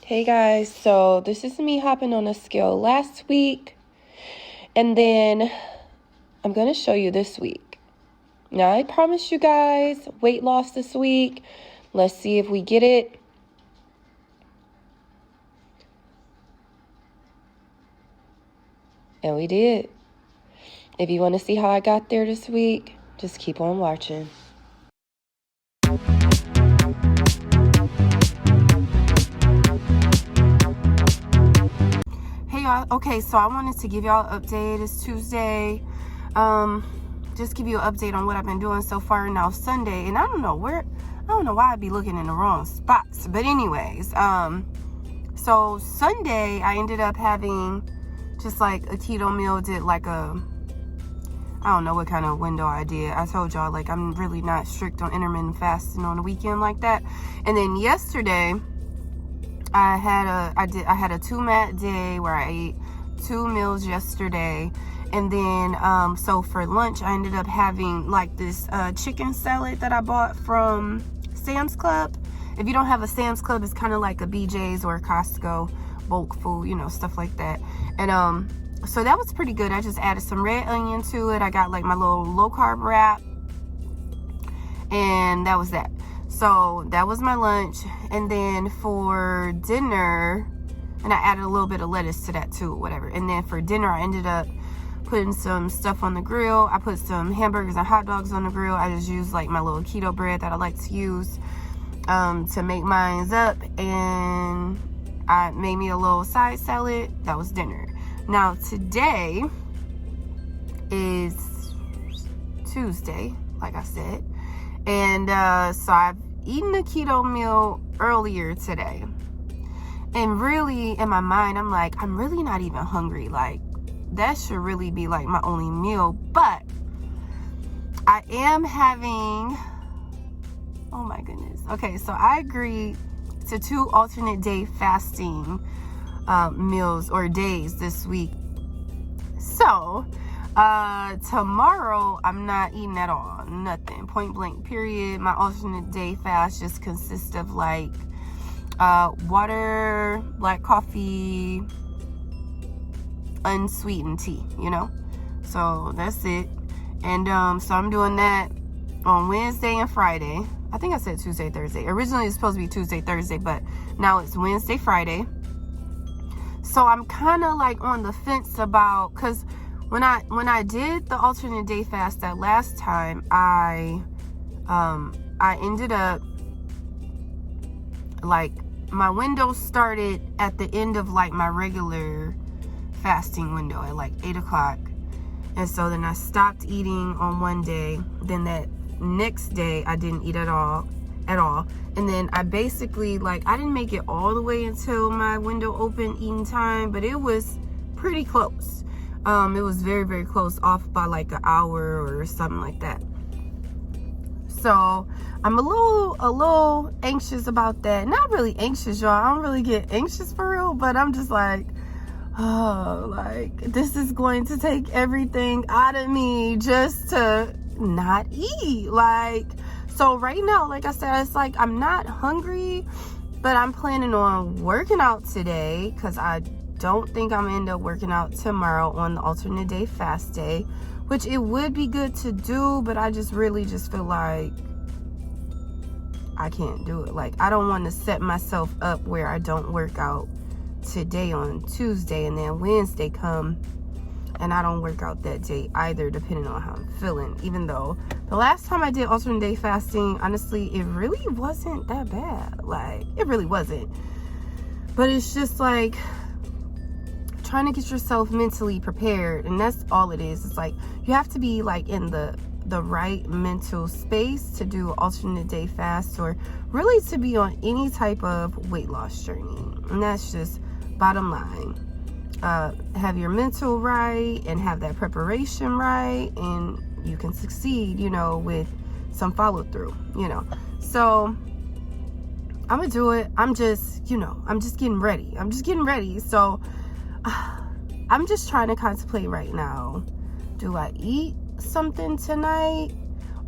Hey guys, so this is me hopping on a scale last week, and then I'm going to show you this week. Now, I promise you guys weight loss this week. Let's see if we get it. And we did. If you want to see how I got there this week, just keep on watching. Hey y'all, okay, so I wanted to give y'all an update. It's Tuesday. Just give you an update on what I've been doing so far. Now Sunday, and I don't know why I'd be looking in the wrong spots, but anyways, so Sunday I ended up having just like a keto meal. Did like I don't know what kind of window I did. I told y'all, like, I'm really not strict on intermittent fasting on the weekend like that. And then yesterday I had a 2 mat day where I ate 2 meals yesterday. And then so for lunch I ended up having like this chicken salad that I bought from Sam's Club. If you don't have a Sam's Club, it's kind of like a BJ's or a Costco bulk food, you know, stuff like that. And so that was pretty good. I just added some red onion to it. I got like my little low carb wrap, and that was that. So that was my lunch. And then for dinner, and I added a little bit of lettuce to that too, whatever. And then for dinner I ended up putting some stuff on the grill. I put some hamburgers and hot dogs on the grill. I just used like my little keto bread that I like to use to make mine up, and I made me a little side salad. That was dinner. Now today is Tuesday, like I said, and so I've eaten a keto meal earlier today, and really in my mind I'm like, I'm really not even hungry. Like, that should really be like my only meal, but I am having, oh my goodness. Okay, so I agreed to 2 alternate day fasting meals or days this week. So tomorrow I'm not eating at all, nothing, point blank period. My alternate day fast just consists of like water, black coffee, unsweetened tea, you know. So that's it. And so I'm doing that on Wednesday and Friday. I think I said Tuesday, Thursday. Originally it's supposed to be Tuesday, Thursday, but now it's Wednesday, Friday. So I'm kind of like on the fence about, because when I did the alternate day fast that last time, I ended up like my window started at the end of like my regular fasting window at like 8 o'clock. And so then I stopped eating on one day. Then that next day I didn't eat at all. And then I basically, like, I didn't make it all the way until my window open eating time, but it was pretty close. It was very, very close, off by like an hour or something like that. So I'm a little anxious about that. Not really anxious, y'all. I don't really get anxious for real, but I'm just like, oh, like, this is going to take everything out of me just to not eat. Like, so right now, like I said, it's like I'm not hungry, but I'm planning on working out today, because I don't think I'm gonna end up working out tomorrow on the alternate day fast day, which it would be good to do, but I just really just feel like I can't do it. Like, I don't want to set myself up where I don't work out today on Tuesday and then Wednesday come and I don't work out that day either, depending on how I'm feeling. Even though the last time I did alternate day fasting, honestly, it really wasn't that bad. Like, it really wasn't. But it's just like trying to get yourself mentally prepared, and that's all it is. It's like you have to be like in the right mental space to do an alternate day fast, or really to be on any type of weight loss journey. And that's just bottom line. Have your mental right and have that preparation right, and you can succeed, you know, with some follow through, you know. So I'm gonna do it. I'm just getting ready. So I'm just trying to contemplate right now, do I eat something tonight,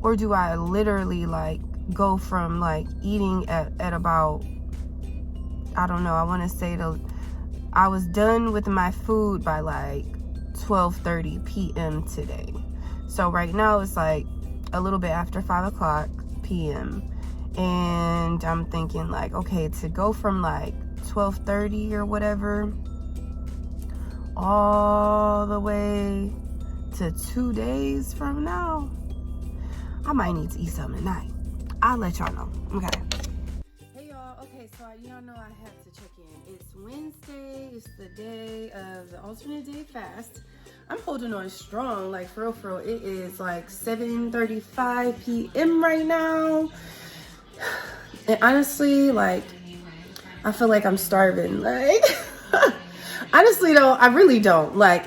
or do I literally like go from like eating at about I don't know, I want to say I was done with my food by like 12:30 p.m. today. So right now it's like a little bit after 5 o'clock p.m. And I'm thinking like, okay, to go from like 12:30 or whatever all the way to 2 days from now, I might need to eat something tonight. I'll let y'all know. Okay. Hey y'all. Okay, so y'all know I have to check in. It's Wednesday. It's the day of the alternate day fast. I'm holding on strong, like for real. It is like 7:35 p.m. right now. And honestly, like, I feel like I'm starving. Like, honestly though, I really don't. Like,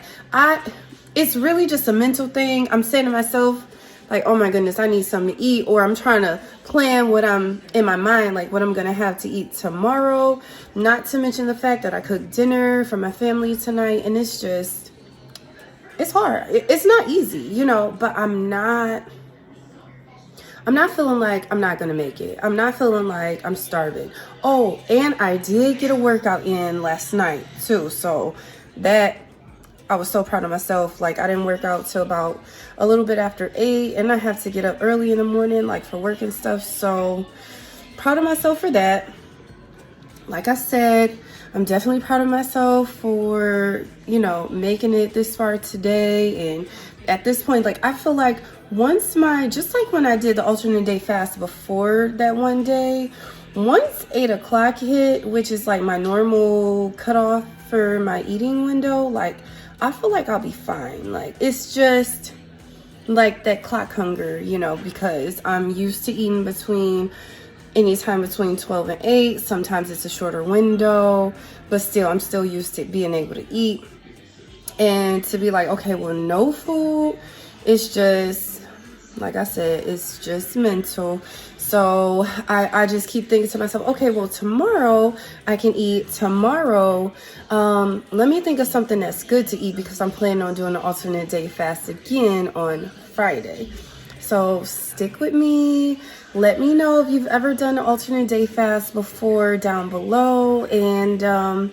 it's really just a mental thing. I'm saying to myself, like, oh my goodness, I need something to eat. Or I'm trying to plan what I'm in my mind, like what I'm going to have to eat tomorrow. Not to mention the fact that I cooked dinner for my family tonight. And it's just, it's hard. It's not easy, you know, but I'm not feeling like I'm not going to make it. I'm not feeling like I'm starving. Oh, and I did get a workout in last night too. So that, I was so proud of myself. Like, I didn't work out till about a little bit after 8, and I have to get up early in the morning, like for work and stuff. So proud of myself for that. Like I said, I'm definitely proud of myself for, you know, making it this far today. And at this point, like, I feel like once just like when I did the alternate day fast before that one day, once 8 o'clock hit, which is like my normal cutoff for my eating window, like, I feel like I'll be fine. Like, it's just like that clock hunger, you know, because I'm used to eating anytime between 12 and 8. Sometimes it's a shorter window, but still, I'm still used to being able to eat. And to be like, okay, well, no food, it's just, like I said, it's just mental. So I just keep thinking to myself, okay, well, tomorrow I can eat. Tomorrow, let me think of something that's good to eat, because I'm planning on doing an alternate day fast again on Friday. So stick with me. Let me know if you've ever done an alternate day fast before down below. And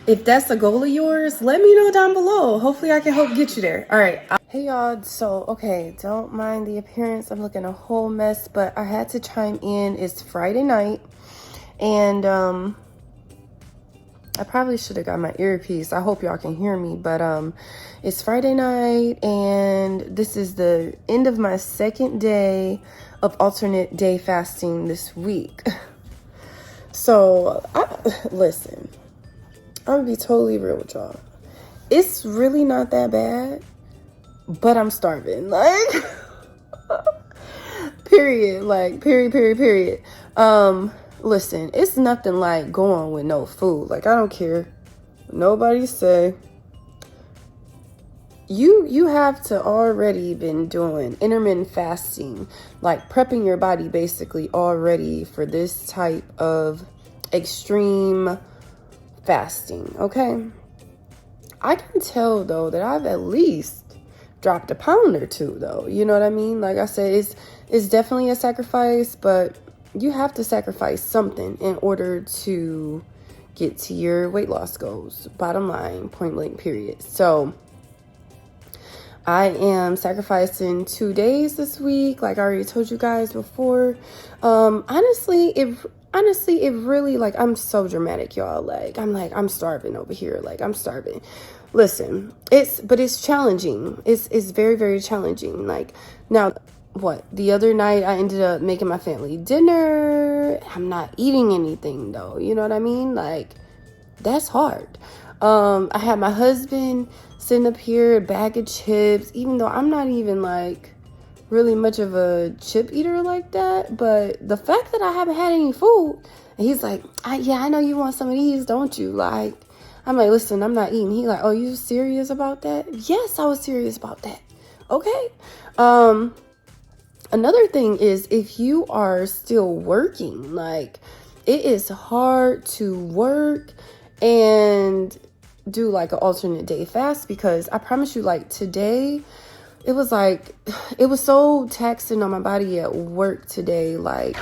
if that's a goal of yours, let me know down below. Hopefully I can help get you there. All right. Hey y'all, so okay, don't mind the appearance. I'm looking a whole mess, but I had to chime in. It's Friday night, and I probably should have got my earpiece. I hope y'all can hear me, but it's Friday night, and this is the end of my second day of alternate day fasting this week. So listen, I'm gonna be totally real with y'all. It's really not that bad, but I'm starving. Like, period. Like, period. Listen, it's nothing like going with no food. Like, I don't care what nobody say. You have to already been doing intermittent fasting, like prepping your body basically already for this type of extreme fasting, okay? I can tell though that I've at least dropped a pound or two though. You know what I mean? Like I said, it's definitely a sacrifice, but you have to sacrifice something in order to get to your weight loss goals. Bottom line, point blank, period. So I am sacrificing 2 days this week, like I already told you guys before. Honestly, it really, like, I'm so dramatic, y'all. Like, I'm starving over here. Like, I'm starving. Listen, it's challenging. It's very, very challenging. Like, now, the other night I ended up making my family dinner. I'm not eating anything though. You know what I mean? Like, that's hard. I had my husband sitting up here, a bag of chips, even though I'm not even like really much of a chip eater like that. But the fact that I haven't had any food, and he's like, I know you want some of these, don't you? Like, I'm like, listen, I'm not eating. He like, oh, you serious about that? Yes, I was serious about that. Okay. Another thing is, if you are still working, like, it is hard to work and do like an alternate day fast, because I promise you, like, today it was so taxing on my body at work today. Like,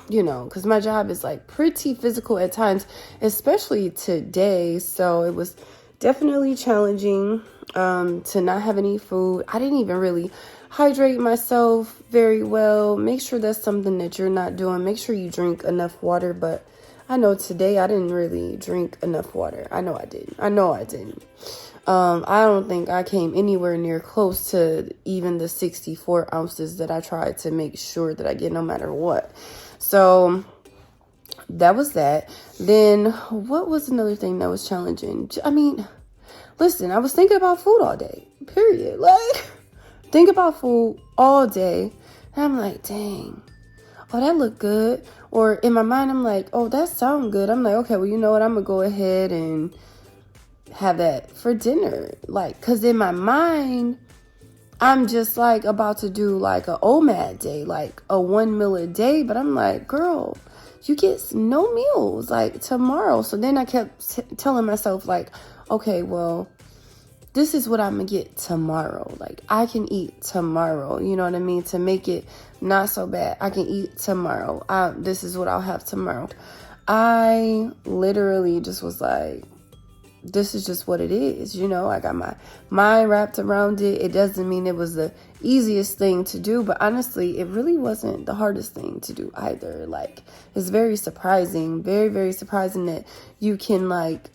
you know, because my job is like pretty physical at times, especially today. So it was definitely challenging to not have any food. I didn't even really hydrate myself very well. Make sure that's something that you're not doing. Make sure you drink enough water. But I know today I didn't really drink enough water. I know I didn't. I don't think I came anywhere near close to even the 64 ounces that I tried to make sure that I get no matter what. So that was that. Then what was another thing that was challenging? I mean, listen, I was thinking about food all day, period. Like, think about food all day. And I'm like, dang, oh, that looked good. Or in my mind, I'm like, oh, that sounds good. I'm like, okay, well, you know what? I'm going to go ahead and have that for dinner. Like, because in my mind, I'm just like about to do like a OMAD day, like a 1 meal a day. But I'm like, girl, you get no meals like tomorrow. So then I kept telling myself like, okay, well, this is what I'm gonna get tomorrow. Like, I can eat tomorrow. You know what I mean? To make it not so bad, I can eat tomorrow. This is what I'll have tomorrow. I literally just was like, this is just what it is. You know, I got my mind wrapped around it. It doesn't mean it was the easiest thing to do, but honestly, it really wasn't the hardest thing to do either. Like, it's very surprising, very, very surprising that you can like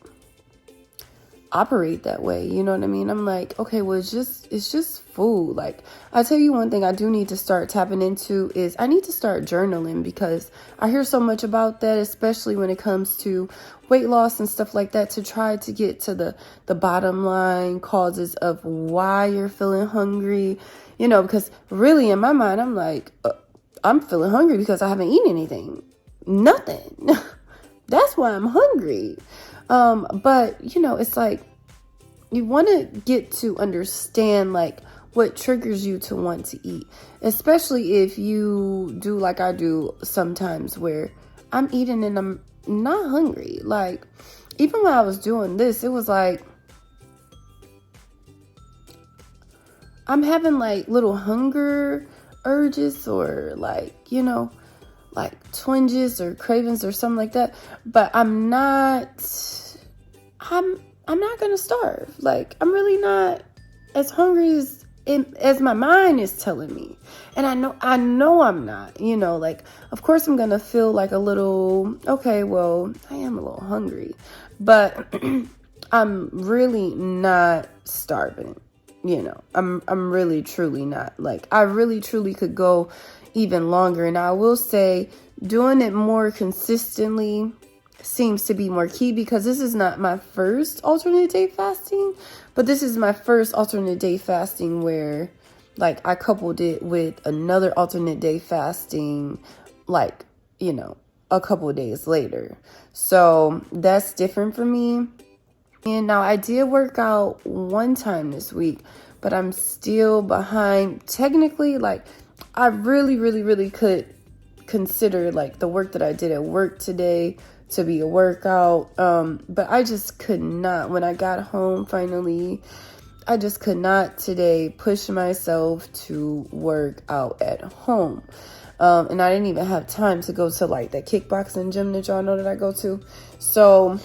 operate that way. You know what I mean? I'm like, okay, well, it's just food. Like, I tell you one thing I do need to start tapping into is I need to start journaling, because I hear so much about that, especially when it comes to weight loss and stuff like that, to try to get to the bottom line causes of why you're feeling hungry, you know, because really in my mind, I'm like, I'm feeling hungry because I haven't eaten anything, nothing. That's why I'm hungry. But you know, it's like, you want to get to understand like what triggers you to want to eat, especially if you do like I do sometimes, where I'm eating and I'm not hungry. Like, even when I was doing this, it was like I'm having like little hunger urges, or like, you know, like twinges or cravings or something like that, but I'm not gonna starve. Like, I'm really not as hungry as my mind is telling me. And I know I'm not, you know, like, of course I'm gonna feel like a little, okay, well, I am a little hungry, but I'm really not starving, you know. I'm really truly not. Like, I really truly could go even longer. And I will say, doing it more consistently seems to be more key, because this is not my first alternate day fasting, but this is my first alternate day fasting where like I coupled it with another alternate day fasting, like, you know, a couple of days later. So that's different for me. And now I did work out one time this week, but I'm still behind technically. Like, I really could consider like the work that I did at work today to be a workout, but I just could not. When I got home finally, I just could not today push myself to work out at home, and I didn't even have time to go to like that kickboxing gym that y'all know that I go to, so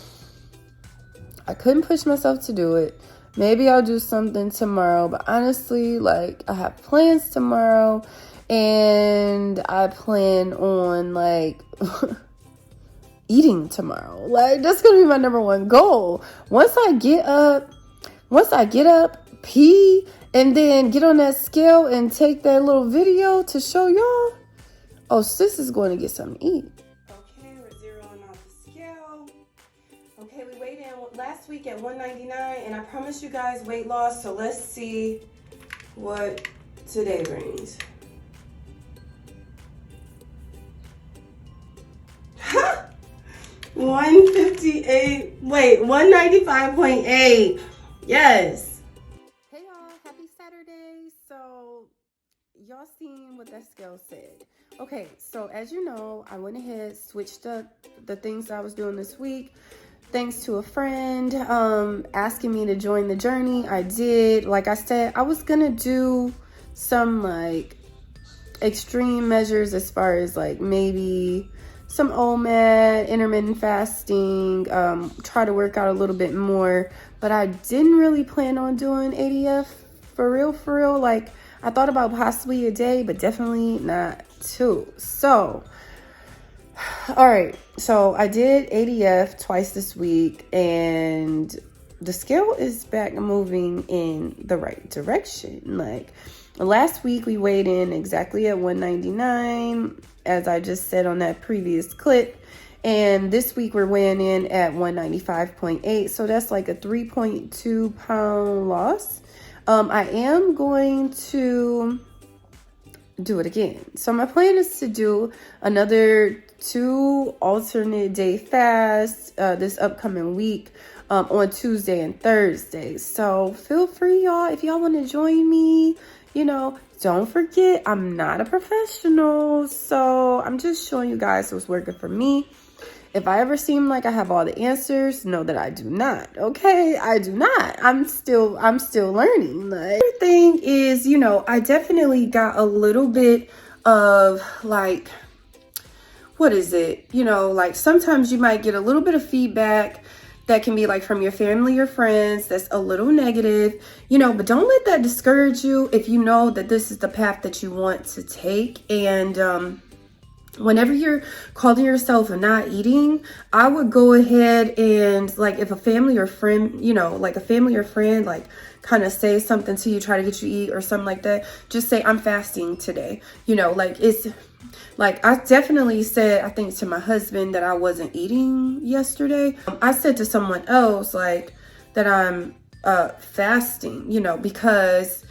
I couldn't push myself to do it. Maybe I'll do something tomorrow, but honestly, like, I have plans tomorrow, and I plan on like eating tomorrow. Like, that's gonna be my number one goal. Once I get up, pee, and then get on that scale and take that little video to show y'all, oh, sis is going to get something to eat. Okay, we're zeroing off the scale. Okay, we weighed in last week at 199, and I promised you guys weight loss, so let's see what today brings. 158, wait, 195.8. Yes. Hey y'all, happy Saturday. So y'all seen what that scale said. Okay, so as you know, I went ahead, switched up the things I was doing this week. Thanks to a friend asking me to join the journey. I did. Like I said, I was gonna do some like extreme measures as far as like maybe some OMAD, intermittent fasting, try to work out a little bit more. But I didn't really plan on doing ADF for real. Like, I thought about possibly a day, but definitely not 2. So, all right. So I did ADF twice this week, and the scale is back moving in the right direction. Like, last week we weighed in exactly at 199, as I just said on that previous clip. And this week we're weighing in at 195.8. So that's like a 3.2 pound loss. I am going to do it again. So my plan is to do another 2 alternate day fasts this upcoming week on Tuesday and Thursday. So feel free, y'all, if y'all want to join me. You know, don't forget, I'm not a professional, so I'm just showing you guys what's working for me. If I ever seem like I have all the answers, know that I do not. Okay, I do not. I'm still learning. Like, the thing is, you know, I definitely got a little bit of like, what is it? You know, like sometimes you might get a little bit of feedback that can be like from your family or friends that's a little negative, you know, but don't let that discourage you if you know that this is the path that you want to take. And whenever you're calling yourself not eating, I would go ahead and, like, if a family or friend, you know, like a family or friend, like, kind of say something to you, try to get you to eat or something like that, just say, I'm fasting today. You know, like, it's like, I definitely said, I think to my husband that I wasn't eating yesterday. I said to someone else, like, that I'm fasting, you know, because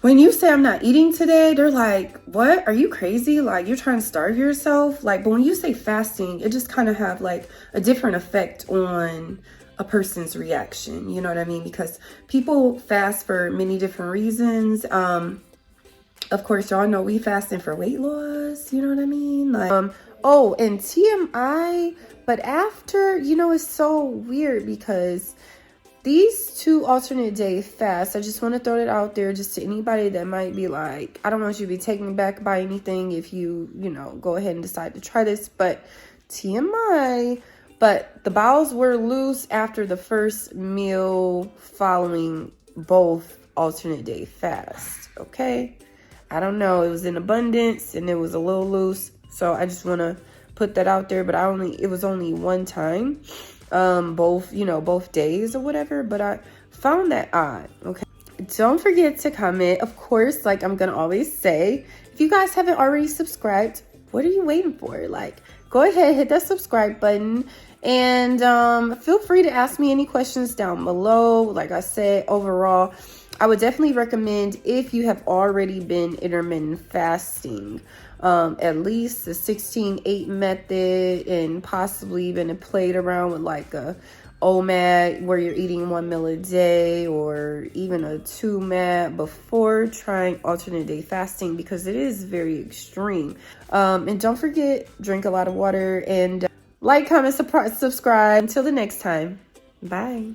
when you say I'm not eating today, they're like, what? Are you crazy? Like, you're trying to starve yourself? Like, but when you say fasting, it just kind of have like a different effect on a person's reaction. You know what I mean? Because people fast for many different reasons. Of course, y'all know we fasting for weight loss. You know what I mean? Like, oh, and TMI. But after, you know, it's so weird because these 2 alternate day fasts, I just want to throw it out there just to anybody that might be like, I don't want you to be taken back by anything if you know, go ahead and decide to try this, but TMI, but the bowels were loose after the first meal following both alternate day fasts, okay? I don't know, it was in abundance and it was a little loose, so I just want to put that out there, but it was only one time. Both days or whatever, but I found that odd. Okay, don't forget to comment, of course, like I'm gonna always say, if you guys haven't already subscribed, what are you waiting for? Like, go ahead, hit that subscribe button, and feel free to ask me any questions down below. Like I said, overall, I would definitely recommend, if you have already been intermittent fasting, at least the 16-8 method, and possibly even played around with like a OMAD where you're eating 1 meal a day, or even a 2MAD before trying alternate day fasting, because it is very extreme. And don't forget, drink a lot of water, and like, comment, subscribe. Until the next time, bye.